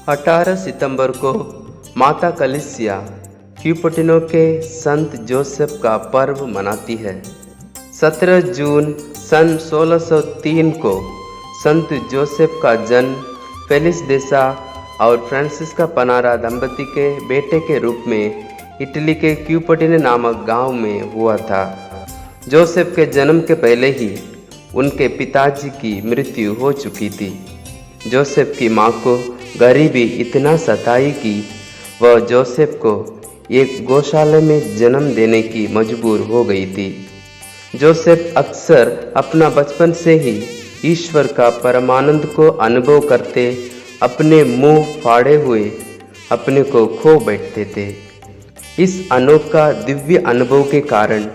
18 सितंबर को माता कलीसिया क्यूपटिनो के संत जोसेफ का पर्व मनाती है। 17 जून सन 1603 को संत जोसेफ का जन्म फेलिस देसा और फ्रांसिस्का पनारा दंपति के बेटे के रूप में इटली के क्यूपटिनो नामक गांव में हुआ था। जोसेफ के जन्म के पहले ही उनके पिताजी की मृत्यु हो चुकी थी। जोसेफ की मां को गरीबी इतना सताई कि वह जोसेफ को एक गौशाला में जन्म देने की मजबूर हो गई थी। जोसेफ अक्सर अपना बचपन से ही ईश्वर का परमानंद को अनुभव करते अपने मुंह फाड़े हुए अपने को खो बैठते थे। इस अनोखा दिव्य अनुभव के कारण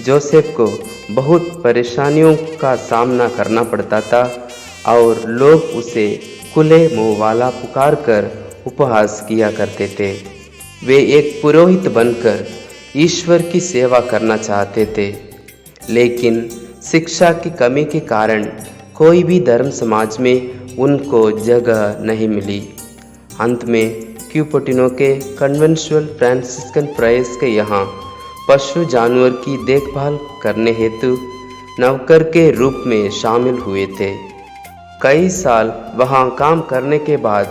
जोसेफ को बहुत परेशानियों का सामना करना पड़ता था और लोग उसे खुले मुंह वाला पुकार कर उपहास किया करते थे। वे एक पुरोहित बनकर ईश्वर की सेवा करना चाहते थे, लेकिन शिक्षा की कमी के कारण कोई भी धर्म समाज में उनको जगह नहीं मिली। अंत में क्यूपटिनो के कन्वेंचुअल फ्रांसिस्कन प्रेस के यहाँ पशु जानवर की देखभाल करने हेतु नौकर के रूप में शामिल हुए थे। कई साल वहाँ काम करने के बाद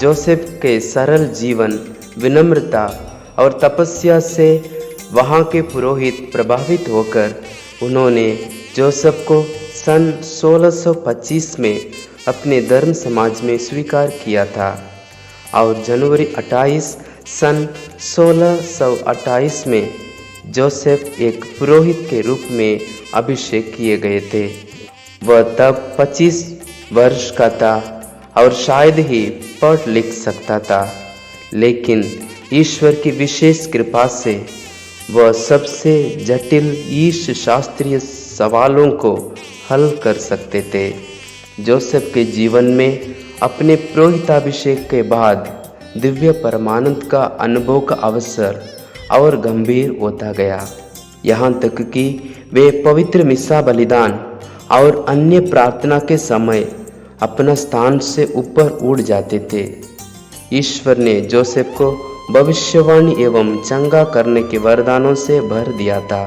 जोसेफ के सरल जीवन, विनम्रता और तपस्या से वहाँ के पुरोहित प्रभावित होकर उन्होंने जोसेफ को सन 1625 में अपने धर्म समाज में स्वीकार किया था और जनवरी 28 सन 1628 में जोसेफ एक पुरोहित के रूप में अभिषेक किए गए थे। वह तब 25 वर्ष का था और शायद ही पढ़ लिख सकता था, लेकिन ईश्वर की विशेष कृपा से वह सबसे जटिल ईश शास्त्रीय सवालों को हल कर सकते थे। जोसेफ के जीवन में अपने पुरोहिताभिषेक के बाद दिव्य परमानंद का अनुभव का अवसर और गंभीर होता गया, यहाँ तक कि वे पवित्र मिसा बलिदान और अन्य प्रार्थना के समय अपना स्थान से ऊपर उड़ जाते थे। ईश्वर ने जोसेफ को भविष्यवाणी एवं चंगा करने के वरदानों से भर दिया था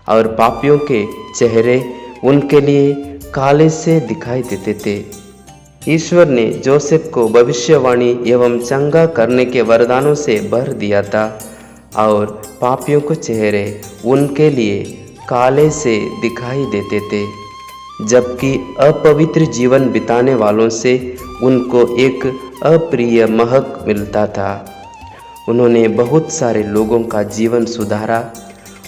और पापियों के चेहरे उनके लिए काले से दिखाई देते थे। ईश्वर ने जोसेफ को भविष्यवाणी एवं चंगा करने के वरदानों से भर दिया था और पापियों के चेहरे उनके लिए काले से दिखाई देते थे, जबकि अपवित्र जीवन बिताने वालों से उनको एक अप्रिय महक मिलता था। उन्होंने बहुत सारे लोगों का जीवन सुधारा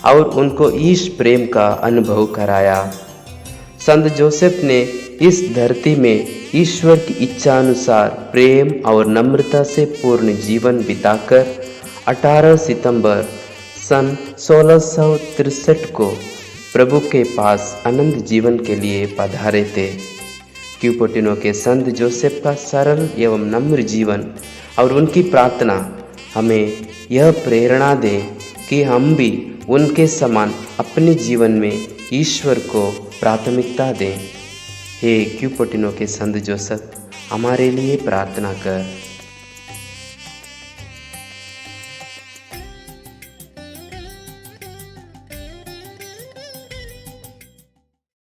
और उनको ईश प्रेम का अनुभव कराया। संत जोसेफ ने इस धरती में ईश्वर की इच्छा अनुसार प्रेम और नम्रता से पूर्ण जीवन बिताकर 18 सितंबर सन 1663 को प्रभु के पास अनंत जीवन के लिए पधारे थे। क्यूपटिनो के संत जोसेफ का सरल एवं नम्र जीवन और उनकी प्रार्थना हमें यह प्रेरणा दे कि हम भी उनके समान अपने जीवन में ईश्वर को प्राथमिकता दें। हे क्यूपटिनो के संत जोसेफ, हमारे लिए प्रार्थना कर।